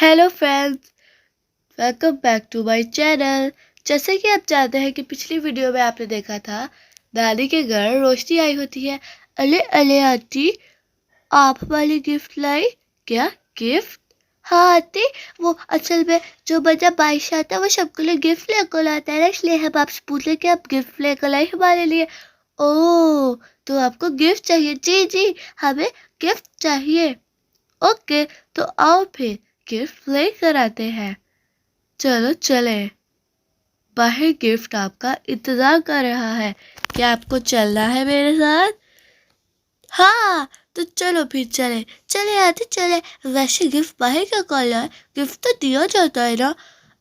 Hello friends, welcome back to my channel. जैसे कि आप जानते हैं कि पिछली वीडियो में आपने देखा था दादी के घर रोशनी आई होती है। अले अले आंटी, आप हमारी गिफ्ट लाई? क्या गिफ्ट? हाँ आंटी, वो असल में जो बच्चा बारिश आता है वो सबके लिए गिफ्ट लेकर आता है ना, इसलिए हम आपसे पूछ रहे कि आप गिफ्ट लेकर लाई हमारे लिए। ओह, तो आपको गिफ्ट चाहिए? जी जी, हमें गिफ्ट चाहिए। ओके, तो आओ फिर गिफ्ट लेकर आते हैं। चलो चले, बाहर गिफ्ट आपका इंतजार कर रहा है। क्या आपको चलना है मेरे साथ? हाँ, तो चलो फिर चले। चले आते चले। वैसे गिफ्ट बाहर का कॉल है, गिफ्ट तो दिया जाता है ना।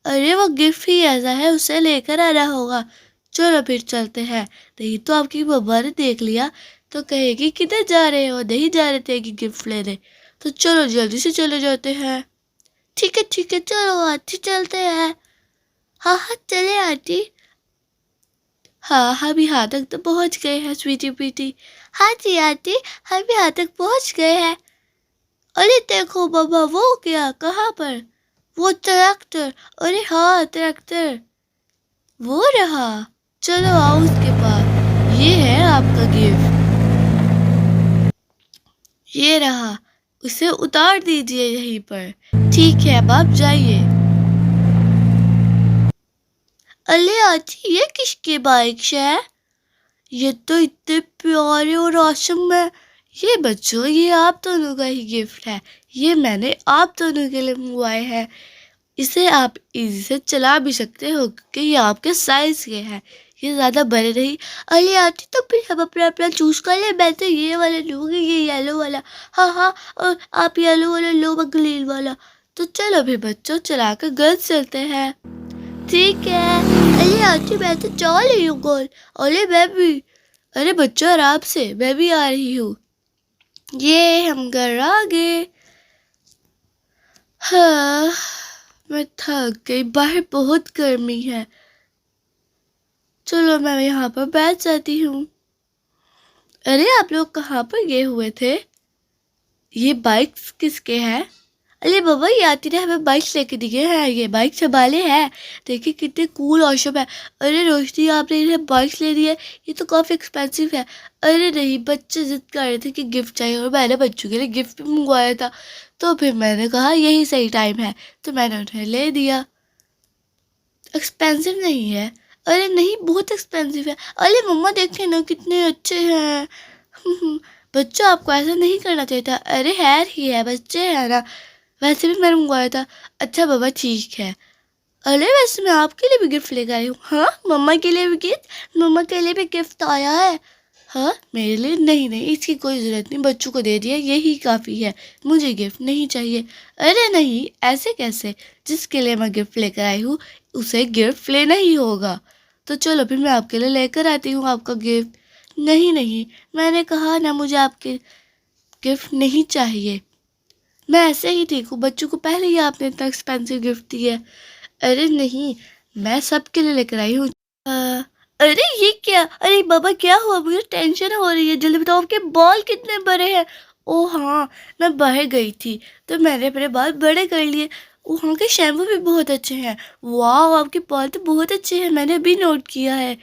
अरे वो गिफ्ट ही ऐसा है, उसे लेकर आना होगा। चलो फिर चलते हैं। नहीं तो आपकी मम्मा ने देख लिया तो कहेगी किधर जा रहे हो, नहीं जा रहे थे कि गिफ्ट लेने। तो चलो जल्दी से चले जाते हैं। ठीक है, चलो आंटी चलते हैं। हाँ हाँ चले आंटी। हाँ, हम यहाँ तक तो पहुँच गए हैं स्वीटी पीटी। हाँ जी आंटी, हम यहाँ तक पहुँच गए हैं। अरे देखो बाबा, वो क्या, कहाँ पर? वो ट्रैक्टर। अरे हाँ ट्रैक्टर, वो रहा। चलो आओ उसके पास। ये है आपका गिफ्ट, ये रहा। उसे उतार दीजिए यहीं पर। ठीक है, अब आप जाइए। अरे आंटी, ये किसके बाइक है? ये तो इतने प्यारे और औसम है। ये बच्चों, ये आप दोनों का ही गिफ्ट है। ये मैंने आप दोनों के लिए मंगवाए हैं। इसे आप इजी से चला भी सकते हो क्योंकि ये आपके साइज के हैं। ये ज़्यादा बड़े नहीं। अरे आंटी, तो फिर हम अपना अपना चूज कर ले। मैं तो ये वाला लूँगी, ये येलो वाला। हाँ हाँ, और आप येलो वाला लो, मैं ग्रीन वाला। तो चलो फिर बच्चों, चला कर घर चलते हैं। ठीक है। अरे आंटी, मैं तो चल रही हूँ गोल। अरे मैं भी। अरे बच्चों आराम से, मैं भी आ रही हूँ। ये हम घर आ गए। हाँ, मैं थक गई, बाहर बहुत गर्मी है। चलो मैं यहाँ पर बैठ जाती हूँ। अरे आप लोग कहाँ पर गए हुए थे? ये बाइक्स किसके हैं? अरे बाबा, ये आती ने हमें बाइक्स लेके दिए हैं, ये बाइक संभाले हैं। देखिए कितने कूल और शुभ है। अरे रोशनी, आपने इन्हें बाइक्स ले दी है? ये तो काफ़ी एक्सपेंसिव है। अरे नहीं, बच्चे जिद कर रहे थे कि गिफ्ट चाहिए और मैंने बच्चों के लिए गिफ्ट भी मंगवाया था। तो फिर मैंने कहा यही सही टाइम है, तो मैंने उन्हें ले दिया। एक्सपेंसिव नहीं है? अरे नहीं, बहुत एक्सपेंसिव है। अरे मम्मा देखिए ना कितने अच्छे हैं। बच्चों, आपको ऐसा नहीं करना चाहिए था। अरे हैर ही है, बच्चे हैं ना। वैसे भी मैंने मंगवाया था। अच्छा बाबा ठीक है। अरे वैसे मैं आपके लिए भी गिफ्ट लेकर आई हूँ। हाँ, मम्मा के लिए भी गिफ्ट? मम्मा के लिए भी गिफ्ट आया है? हाँ, मेरे लिए नहीं नहीं, इसकी कोई ज़रूरत नहीं, बच्चों को दे दिया, यही काफ़ी है। मुझे गिफ्ट नहीं चाहिए। अरे नहीं, ऐसे कैसे? जिसके लिए मैं गिफ्ट लेकर आई हूँ उसे गिफ्ट लेना ही होगा। तो चलो फिर मैं आपके लिए लेकर आती हूँ आपका गिफ्ट। नहीं नहीं, मैंने कहा ना, मुझे आपके गिफ्ट नहीं चाहिए। मैं ऐसे ही ठीक हूँ, बच्चों को पहले ही आपने इतना एक्सपेंसिव गिफ्ट दिया है। अरे नहीं, मैं सबके लिए लेकर आई हूँ। अरे ये क्या? अरे बाबा क्या हुआ? मुझे टेंशन हो रही है, जल्दी बताओ आपके बाल कितने बड़े हैं? ओ हाँ, मैं बाहर गई थी तो मैंने अपने बाल बड़े कर लिए। वहाँ के शैम्पू भी बहुत अच्छे हैं। वाह, आपके बाल तो बहुत अच्छे हैं, मैंने भी नोट किया है।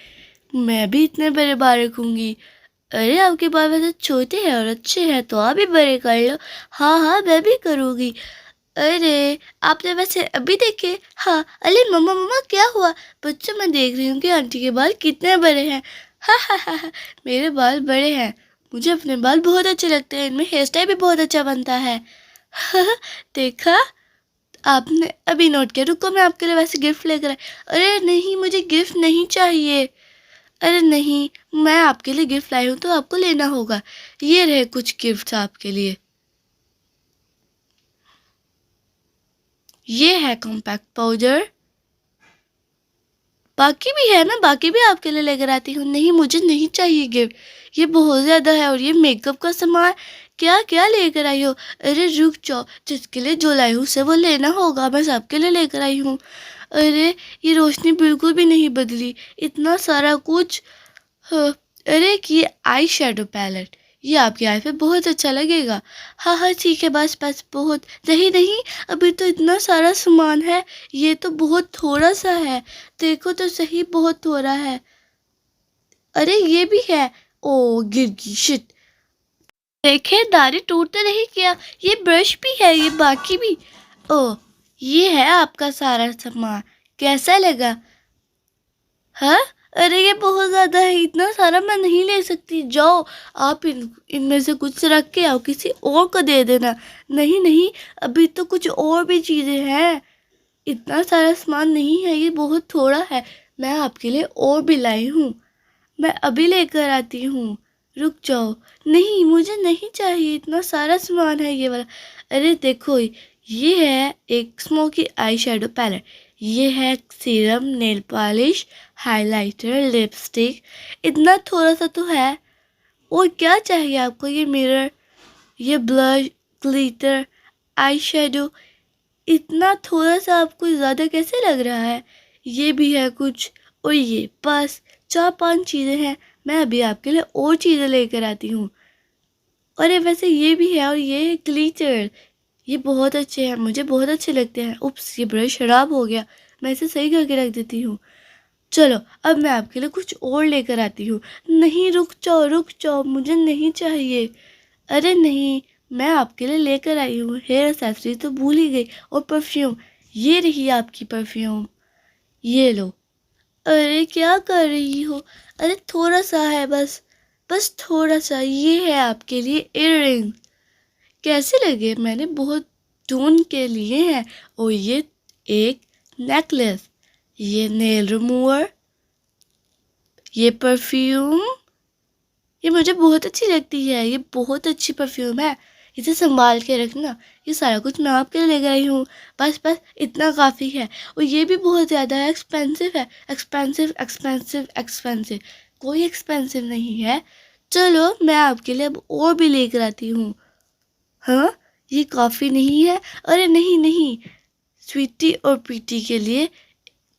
मैं भी इतने बड़े बाल रखूँगी। अरे आपके बाल वैसे छोटे हैं और अच्छे हैं, तो आप भी बड़े कर लो। हाँ हाँ, मैं भी करूँगी। अरे आपने वैसे अभी देखे? हाँ। अरे मम्मा मम्मा क्या हुआ? बच्चों, मैं देख रही हूँ कि आंटी के बाल कितने बड़े हैं। हाँ, मेरे बाल बड़े हैं। मुझे अपने बाल बहुत अच्छे लगते हैं, इनमें हेयर स्टाइल भी बहुत अच्छा बनता है। देखा, आपने अभी नोट किया। रुको, मैं आपके लिए वैसे गिफ्ट लेकर आई। अरे नहीं, मुझे गिफ्ट नहीं चाहिए। अरे नहीं, मैं आपके लिए गिफ्ट लाई हूँ तो आपको लेना होगा। ये रहे कुछ गिफ्ट्स आपके लिए। ये है कॉम्पैक्ट पाउडर। बाकी भी है, मैं बाकी भी आपके लिए लेकर आती हूँ। नहीं, मुझे नहीं चाहिए गिफ्ट, ये बहुत ज़्यादा है। और ये मेकअप का सामान, क्या क्या लेकर आई हो? अरे रुक जाओ, जिसके लिए जो लाई हूँ उसे वो लेना होगा, मैं सबके लिए लेकर आई हूँ। अरे ये रोशनी बिल्कुल भी नहीं बदली, इतना सारा कुछ। हाँ, अरे कि ये आई शेडो पैलेट, ये आपकी आँख पे बहुत अच्छा लगेगा। हाँ, हाँ, ठीक है, बस, बस, बहुत नहीं, नहीं, अभी तो इतना सारा सामान है, ये तो बहुत थोड़ा-सा है, देखो तो सही बहुत थोड़ा है। अरे ये भी है, ओह! गिर गई, शिट! देखे दाढ़ी टूट तो नहीं किया, ये ब्रश भी है, ये बाकी भी। ओह! ये है आपका सारा सामान, कैसा लगा? हाँ? अरे ये बहुत ज़्यादा है, इतना सारा मैं नहीं ले सकती, जाओ आप इनमें से कुछ रख के आओ, किसी और को दे देना। नहीं, नहीं, अभी तो कुछ और भी चीज़ें हैं, इतना सारा सामान नहीं है, ये बहुत थोड़ा है, मैं आपके लिए और भी लाई हूँ, मैं अभी लेकर आती हूँ, रुक जाओ। नहीं, मुझे नहीं चाहिए, इतना सारा सामान है ये वाला। अरे देखो, ये है एक स्मोकी आई शैडो पैलेट, ये है serum, nail polish, highlighter, lipstick, इतना थोड़ा सा तो है। और क्या चाहिए आपको? ये मिरर, ये ब्लश, ग्लिटर, आई शैडो, इतना थोड़ा सा आपको ज़्यादा कैसे लग रहा है? ये भी है कुछ, और ये बस 4-5 चीज़ें हैं, मैं अभी आपके लिए और चीज़ें लेकर आती हूँ। अरे वैसे ये भी है, और ये ग्लिटर, ये बहुत अच्छे हैं, मुझे बहुत अच्छे लगते हैं। उप्स, ये ब्रश खराब हो गया, मैं इसे सही करके रख देती हूँ। चलो, अब मैं आपके लिए कुछ और लेकर आती हूँ। नहीं, रुक जाओ, मुझे नहीं चाहिए। अरे नहीं, मैं आपके लिए लेकर आई हूँ, हेयर एक्सेसरी तो भूल ही गई, और परफ्यूम, ये रही आपकी परफ्यूम, ये लो। अरे क्या कर रही हो? अरे थोड़ा सा है, बस, बस थोड़ा सा, ये है आपके लिए इयररिंग, कैसे लगे? मैंने बहुत ढूंढ के लिए हैं। और ये एक नेकलेस, ये नेल रिमूवर, ये परफ्यूम, ये मुझे बहुत अच्छी लगती है, ये बहुत अच्छी परफ्यूम है, इसे संभाल के रखना। ये सारा कुछ मैं आपके लिए लेकर आई हूँ, बस, बस, इतना काफ़ी है। और ये भी बहुत ज़्यादा एक्सपेंसिव है, एक्सपेंसिव, एक्सपेंसिव, एक्सपेंसिव, कोई एक्सपेंसिव नहीं है। चलो, मैं आपके लिए अब और भी लेकर आती हूँ। हाँ, ये काफ़ी नहीं है? अरे नहीं, नहीं, स्वीटी और प्रीति के लिए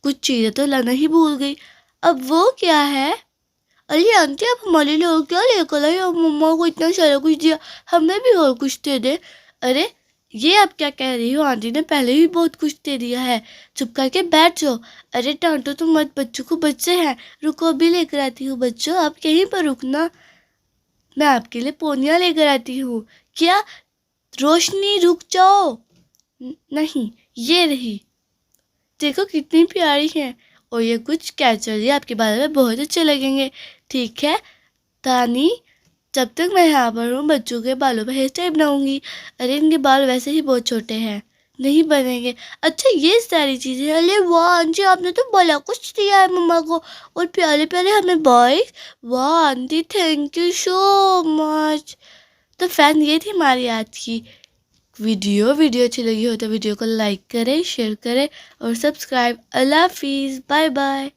कुछ चीज़ें तो लाना ही भूल गई। अब वो क्या है? अरे आंटी, आप हमारे लिए और क्या लेकर आई? और मम्मा को इतना सारा कुछ दिया, हमें भी और कुछ दे दे। अरे ये आप क्या कह रही हो? आंटी ने पहले ही बहुत कुछ दे दिया है, चुप करके बैठ जाओ। अरे डांटो तो मत, बच्चों को बच्चे हैं, रुको अभी लेकर आती हूँ। बच्चों, आप यहीं पर रुकना, मैं आपके लिए पोनिया लेकर आती हूँ। क्या? रोशनी, रुक जाओ। नहीं, ये रही, देखो कितनी प्यारी है। और ये कुछ कैचर, ये आपके बालों में बहुत अच्छे लगेंगे। ठीक है तानी, जब तक मैं यहाँ पर हूँ बच्चों के बालों पर हेयर स्टाइल बनाऊंगी। अरे इनके बाल वैसे ही बहुत छोटे हैं, नहीं बनेंगे। अच्छा, ये सारी चीज़ें, अरे वाह आंटी, आपने तो बड़ा कुछ दिया है मम्मा को, और प्यारे प्यारे हमें बॉयज। वाह aunty, thank you so much. तो फैन, ये थी हमारी आज की वीडियो अच्छी लगी हो तो वीडियो को लाइक करें, शेयर करें और सब्सक्राइब। अल्लाह हाफिज़, बाय बाय।